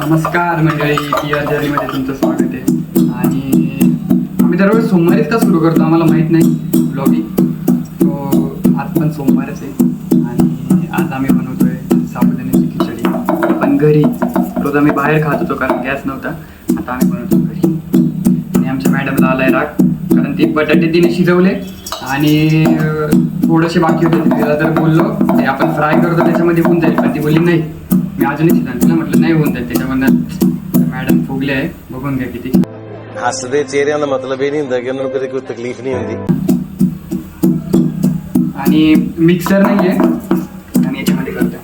नमस्कार मंडळी, PR जर्नीमध्ये तुमचं स्वागत आहे. आणि आम्ही दरवेळेस सोमवारीच का सुरू करतो आम्हाला माहीत नाही ब्लॉगिंग. तो आज पण सोमवारच आहे आणि आज आम्ही बनवतोय साबुदाण्याची खिचडी. पण घरी रोज आम्ही बाहेर खात होतो कारण गॅस नव्हता. आता आम्ही बनवतो घरी. आणि आमच्या मॅडमला आलाय राग कारण ती बटाटे तिने शिजवले आणि थोडेसे बाकी होते. तिला जर बोललो ते आपण फ्राय करतो त्याच्यामध्ये होऊन जाईल, पण ती बोलली नाही मी अजूनही शिजवलं. तिला म्हटलं नाही होऊन जाईल त्याच्यामधनं. मॅडम फुगले आहे, बघून घ्या किती. हसदे चेहरे का मतलब ये नहीं होता कि उन्होंने कभी कोई तकलीफ नहीं होती. आणि मिक्सर नाहीये आणि याच्यामध्ये करतोय.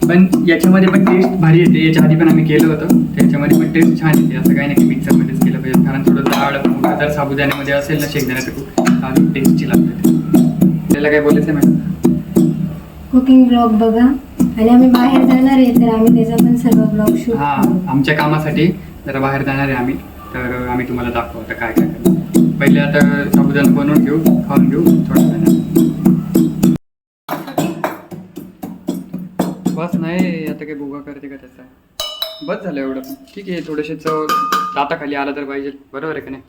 पण याच्यामध्ये पण टेस्ट भारी येते. याच्या आधी पण आम्ही केलं होतं, त्याच्यामध्ये पण टेस्ट छान येते. असं काही नाही की मिक्सरमध्येच केलं पाहिजे, कारण थोडं जाड मोठं जर साबुदाण्यामध्ये असेल ना शेंगदाण्याचं खूप चांगली टेस्टी लागते. आपल्याला काय बोलायचं आहे मॅडम? कुकिंग ब्लॉग बघा. आणि आम्ही बाहेर जाणार आहे तर आम्ही त्याचा पण सर्व ब्लॉग शूट आमच्या कामासाठी जरा बाहेर जाणार आहे आम्ही, तर आम्ही तुम्हाला दाखवू आता काय काय करतो. पहिले आता साबुदाणा बनवून घेऊ, खाऊन घेऊ थोडं. बस नाही आता काही भुगा करते का त्याचा? बस झालं एवढं. ठीक आहे, थोडेसे चव दाताखाली आला तर पाहिजे, बरोबर आहे का नाही?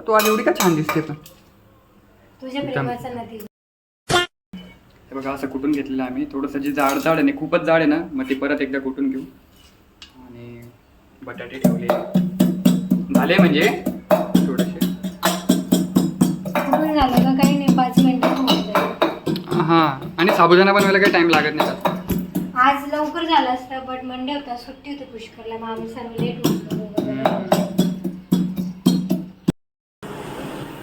तू आली एवढी का छान दिसते पण तुझ्या प्रेमाचा नदी. हे बघा असं कुटून घेतलेलं आम्ही. थोडंसं जे जाड आहे ना, खूपच जाड आहे ना, मग ते परत एकदा कुटून घेऊ. आणि बटाटे ठेवले झाले म्हणजे थोडेसे. कुठून झालं का? काही नाही, 5 मिनिटात होऊन जाईल. हां, आणि साबुदाणा बनवायला काही टाइम लागत नाही का? आज लवकर झालं असतं, बट मंडे होता, सुट्टी होती पुष्करला, मग आम्ही सर्व लेट उठलो.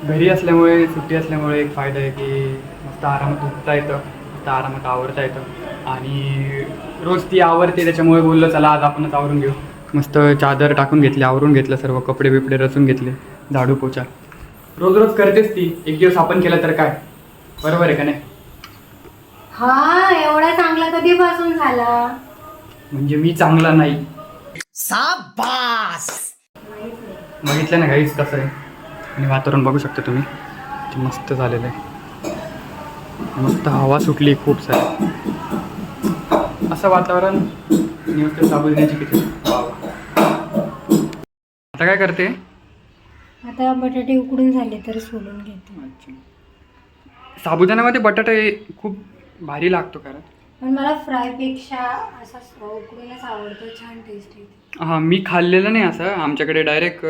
घरी असल्यामुळे, सुट्टी असल्यामुळे एक फायदा आहे की मस्त आरामात उठता येतं, मस्त आरामात आवरता येतं. आणि रोज ती आवरते, त्याच्यामुळे बोललं चला आज आपणच आवरून घेऊ. मस्त चादर टाकून घेतली, आवरून घेतलं, सर्व कपडे बिपडे रचून घेतले, झाडू पोचा. रोज रोज करतेच ती, एक दिवस आपण केलं तर काय, बरोबर आहे का नाही? हा, एवढा चांगला कधीपासून झाला? म्हणजे मी चांगला नाही. शाबास. बघितलं ना काहीच कसं आहे. आणि वातावरण बघू शकता तुम्ही, ते मस्त झालेलं आहे. मस्त हवा सुटली खूप सारी. असं वातावरण नुसतं साबुदाण्याची किती. आता काय करते? आता बटाटे उकडून झाले तर सोलून घेते. अच्छा, साबुदाण्यामध्ये बटाटा खूप भारी लागतो कारण. पण मला फ्रायपेक्षा असा उकडूनच आवडतो, छान टेस्ट येते. हां, मी खाल्लेलं नाही असं. आमच्याकडे डायरेक्ट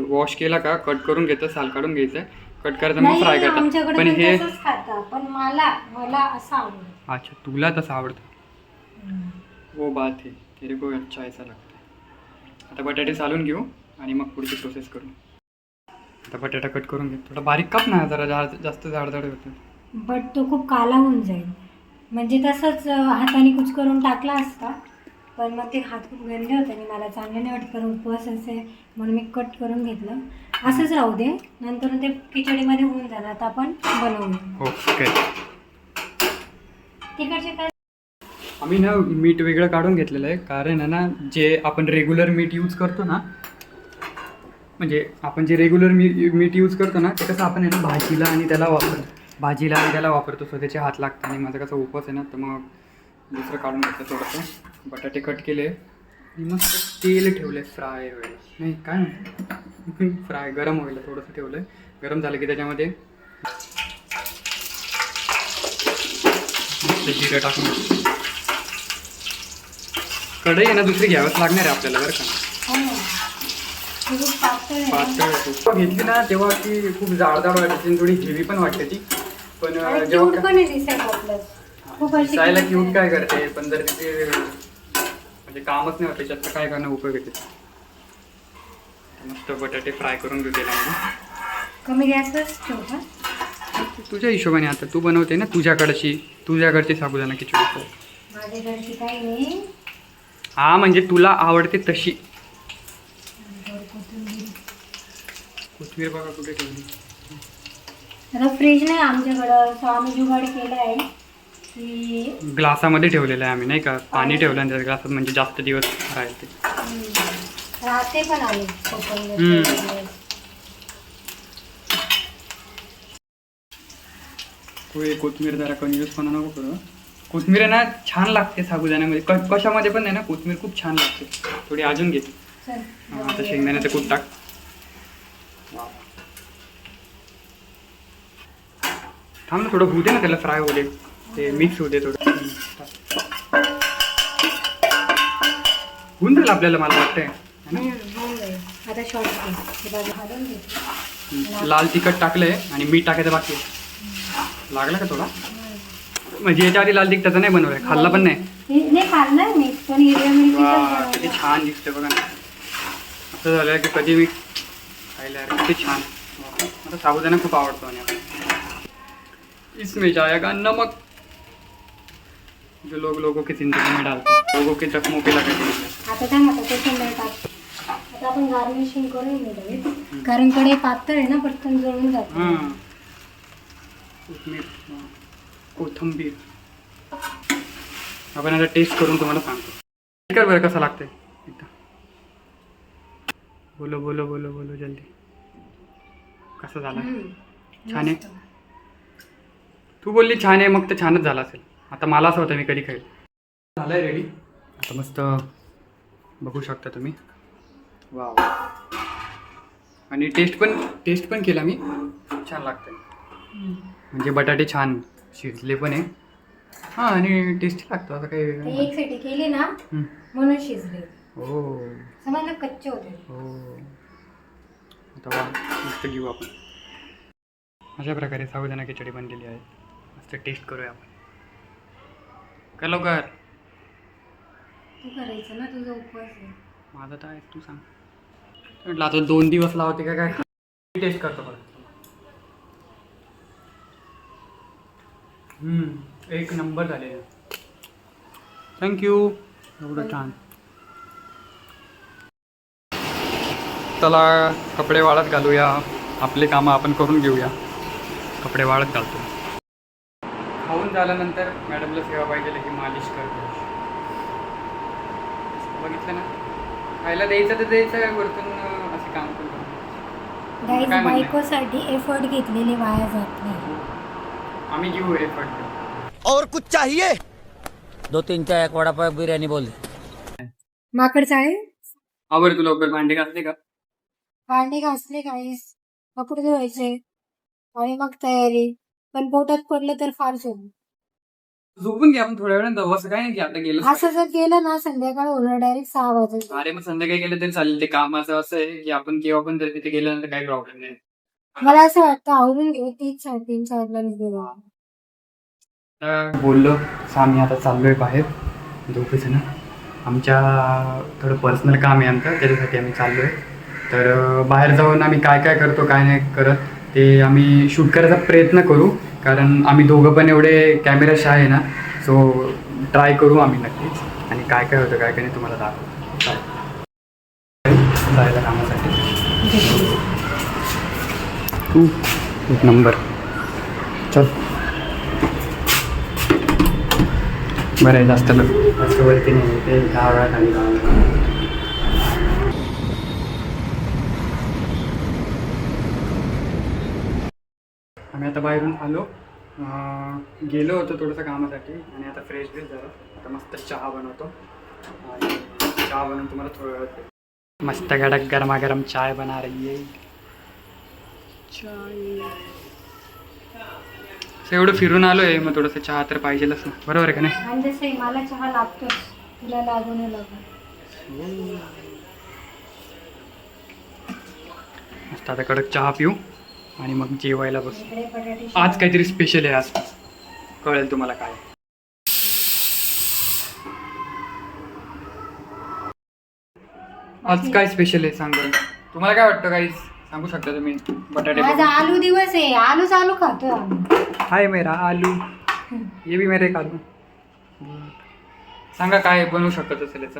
वॉश केला का कट करून घ्यायचं, साल काढून घ्यायचं, कट करायचं मग फ्राय करतात. पण हे खाता, पण मला असं आवडतं. अच्छा, तुला तसं आवडतं. वो बात आहे, तेरे को अच्छा ऐसा लगता है. आता बटाटे चालून घेऊ आणि मग पुढची प्रोसेस करू. आता बटाटा कट करून घेऊ. थोडा बारीक काप ना, जरा जास्त जाडजाड होतं. बट तो खूप काला होऊन जाईल. म्हणजे तसंच हाताने कुच करून टाकला असता, पण मग ते हात खूप गंदे होते आणि मला चांगले नाही वाटत, कारण उपवास असे म्हणून मी कट करून घेतलं. असंच राहू दे, नंतर ते खिचडीमध्ये होऊन जाणार. आता आपण बनवूया. ओके. तिकडचे काय? आम्ही ना मीठ वेगळं काढून घेतलेलं आहे, कारण आहे ना जे आपण रेग्युलर मीठ यूज करतो ना, म्हणजे आपण जे रेग्युलर मीठ यूज करतो ना, ते कसं आपण आहे ना भाजीला आणि त्याला वापरतो. सो त्याचे हात लागतात. आणि माझा कसा उपवास आहे ना, तर मग दुसरं काढून घेतलं थोडंसं. बटाटे कट केले आणि मस्त तेल ठेवलं आहे फ्राय व्हायला. नाही काय म्हणतो, फ्राय गरम व्हायला थोडंसं ठेवलं आहे. गरम झालं की त्याच्यामध्ये जिरं टाकून कढई आहे ना दुसरी घ्यावंच लागणार आहे आपल्याला, बरं का. पातळ घेतली ना तेव्हा ती खूप जाड वाटते, थोडी हेवी पण वाटते ती. पण जेव्हा दिसायला क्यूट काय करते, पण जर तिथे म्हणजे कामच नाही होत त्याच्यात, तर काय करणं उपयोग येते. मस्त बटाटे फ्राय करून घेऊ तेलामध्ये. कमी गॅसवरच ठेवू का? तुझ्या हिशोबाने. आता तू बनवते ना तुझ्याकडची साबुदाणा खिचडी. माझ्याकडची काही नाही. हा, म्हणजे तुला आवडते तशी. कोथिंबीर बघा कुठे ठेवली. आता फ्रीज नाही आमच्याकडं, सो आम्ही जुगाड केलं आहे की ग्लासामध्ये ठेवलेलं आहे आम्ही, नाही का. पाणी ठेवलं आणि त्या ग्लासात, म्हणजे जास्त दिवस राहील ते. राहते पण आम्ही. होय, कोथिंबीर जरा कंजूसपणा नको करू. कोथिंबीर आहे ना छान लागते साबुदाण्यामध्ये, कशामध्ये पण आहे ना कोथिंबीर खूप छान लागते. थोडी अजून घे. चल आता शेंगदाण्याचं कूट टाक. थांब ना, थोडं होऊ दे ना त्याला, फ्राय होऊ दे, ते मिक्स होऊ दे थोडं. होऊन जाईल आपल्याला, मला वाटतंय. होऊन जाईल. आता शॉर्ट हे बाजू घालून घेते. लाल तिखट टाकलंय आणि मीठ टाकायचं बाकी आहे. लागला का थोडा? म्हणजे याच्या आधी लाल तिखटाचं नाही बनवलंय, खाल्ला पण नाही. नाही खाल्लाय मी, पण हिरव्या वा, किती मिरची छान दिसते बघा ना. असं झालं की कधी मी खायला यार, किती छान. मला साबुदाणा खूप आवडतो. आणि इसमें जाएगा नमक, जो लोगों की जिंदगी में डालते, लोगों के जख्मों पे लगाते हैं. आता काय म्हणतात ते संध्याकाळी टाक. आता आपण गार्निशिंग करून घेऊ, कारण कडे पातळ आहे ना, पटकन जळून जातं. हां, कोथिंबीर, कोथिंबीर. आपण आता टेस्ट करून तुम्हाला सांगतो. कर बरं कसं लागतंय एकदा. बोलो बोलो बोलो बोलो जल्दी. कसं झालं? छान आहे. तू बोलली छान आहे, मग तर छानच झालं असेल. आता मला असं होतं मी कधी खाईल. झालंय रेडी. आता मस्त बघू शकता तुम्ही. वा, आणि टेस्ट पण केला मी, छान लागतं. म्हणजे बटाटे छान शिजले पण आहे. हां, आणि टेस्टी लागतो असं काही वेगळं. एक सिटी केली ना म्हणून शिजले. हो समजलं, कच्चे होते. हो. आता वा, मस्त घेऊ आपण. अशा प्रकारे साबुदाणा खिचडी बनलेली आहे. मस्त टेस्ट करूया आपण. काय लवकर. तू करायचं ना, तुझा उपवास आहे. माझं तर आहे, तू सांग. म्हटलं आता 2 दिवस लावते का काय. टेस्ट करतो बघा. एक नंबर झाले. थँक्यू. एवढं छान. चला कपडे वाळत घालूया. आपले कामं आपण करून घेऊया. कपडे वाळत घालतो. खाऊन झाल्यानंतर मॅडमला सेवा पाहिजे की मालिश करतो. बघितलं ना, खायला द्यायचं तर द्यायचं, वरतून असे काम पण करतो. गाईज, काय म्हणणं आहे? बायकोसाठी एफर्ट घेतलेले वाया जात नाही. आम्ही घेऊ एफर्ट. और कुछ चाहिए? 2-3 चाय एक वड़ा पाव बिरयानी बोल दे. माकड चाळे आवर तू लवकर. भांडे घासले का? भांडे घासले गाईस, कपडे धुवायचे आणि मग तयारी. पण पोटात पडलं तर फार सोडून झोपून घ्या आपण थोड्या वेळानं. असं काय नाही की आता गेलं. असं जर गेलं ना, संध्याकाळ होणार डायरेक्ट 6 वाजता. अरे मग संध्याकाळी गेलं तरी चालेल. ते कामाचं असं आहे की आपण केव्हा पण जर तिथे गेल्यानंतर काही प्रॉब्लेम नाही. मला असं वाटतं आवरून घेऊ 3-4ला निघू. बोललो आम्ही आता चाललोय बाहेर दोघे जण. आमच्या थोडं पर्सनल काम आहे आमचं, त्याच्यासाठी आम्ही चाललोय. तर बाहेर जाऊन आम्ही काय काय करतो काय नाही करत ते आम्ही शूट करायचा प्रयत्न करू. कारण आम्ही दोघं पण एवढे कॅमेरा शाय आहे ना, सो ट्राय करू आम्ही नक्कीच. आणि काय काय होतं काय काय नाही तुम्हाला दाखवतो. जायला कामासाठी तू एक नंबर. चल बरं आहे. जास्त वरती नाही, ते 10 वेळा खाली आम्ही आता बाहेरून आलो. गेलो होतो थोडंसं कामासाठी आणि आता फ्रेश झालं. आता मस्त चहा बनवतो आणि चहा बनवून तुम्हाला थोडं वेळ. मस्त गडक गरमागरम चाय बना रही आहे. चाय एवढं फिरून आलोय, मग थोडंसं चहा तर पाहिजेलच ना, बरोबर आहे का नाही? आणि जसं मला चहा लागतोच, तुला लागून लागून. मस्त आता कडक चहा पिऊ आणि मग जेवायला बसू. इकडे बटाटे आज काहीतरी स्पेशल आहे. आज कळेल तुम्हाला काय. आज काय स्पेशल आहे सांग बरं. तुम्हाला काय वाटतं काही सांगू शकता तुम्ही? बटाटे माझा आलू दिवस आहे, आलूच आलू खातोय आम्ही. हाय मेरा आलू, ये भी मेरे एक आलू. सांगा काय बनवू शकत असेल याचं.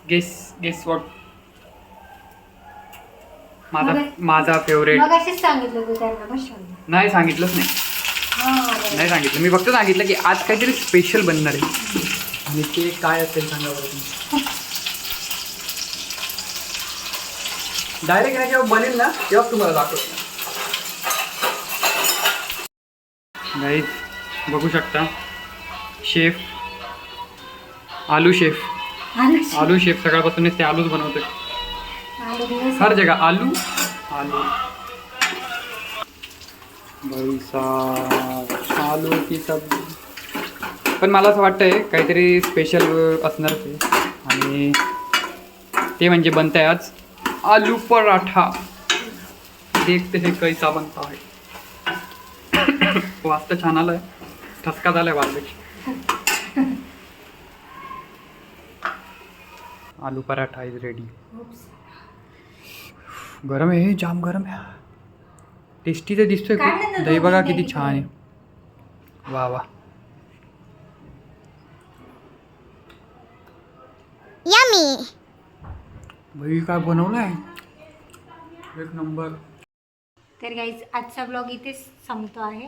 Guess what. माझा फेवरेट. मग अशीच सांगितलं तू त्यांना कशाला. नाही सांगितलंच नाही. नाही सांगितलं मी, फक्त सांगितलं की आज काहीतरी स्पेशल बनणार आहे. आणि ते काय असेल सांगा बरं तुम्ही. डायरेक्ट नाही जेव्हा बनेल ना तेव्हा तुम्हाला दाखवतो. गाईज बघू शकता शेफ आलू शेफ आलू शेफ सकाळपासूनच ते आलूच बनवतोय आलू दिवस हर जगह आलू आलू भाई साहब आलू की सब्जी पण मला असं वाटतंय काहीतरी स्पेशल असणारच आहे आणि ते म्हणजे बनत आहे आज आलू पराठा देखते हे कैसा बनता है वाजता छान आलाय ठसका झालाय वाजल्याची आलू पराठा इज रेडी गरम आहे जाम गरम आहे टेस्टी तर दिसतोय काय नाही खूप. तर दही बघा दोन किती दही छान आहे वा वा भाई काय बनवलंय एक नंबर तर गाईज आजचा ब्लॉग इथेच संपतो आहे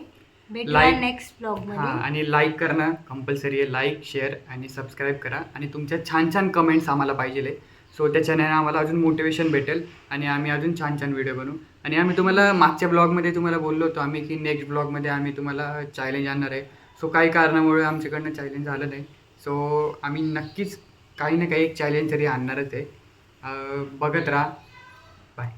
भेटूया Like- नेक्स्ट ब्लॉग हां मध्ये आणि लाईक करणं कंपल्सरी आहे लाईक शेअर आणि सबस्क्राईब करा आणि तुमच्या छान छान कमेंट्स आम्हाला पाहिजे सो त्याच्याने आम्हाला अजून मोटिवेशन भेटेल आणि आम्ही अजून छान छान व्हिडिओ बनवू आणि आम्ही तुम्हाला मागच्या ब्लॉगमध्ये तुम्हाला बोललो होतो आम्ही की नेक्स्ट ब्लॉगमध्ये आम्ही तुम्हाला चॅलेंज आणणार आहे सो काही कारणामुळे आमच्याकडनं चॅलेंज झालं नाही सो आम्ही नक्कीच काही ना काही एक चॅलेंज तरी आणणारच आहे बघत राहा बाय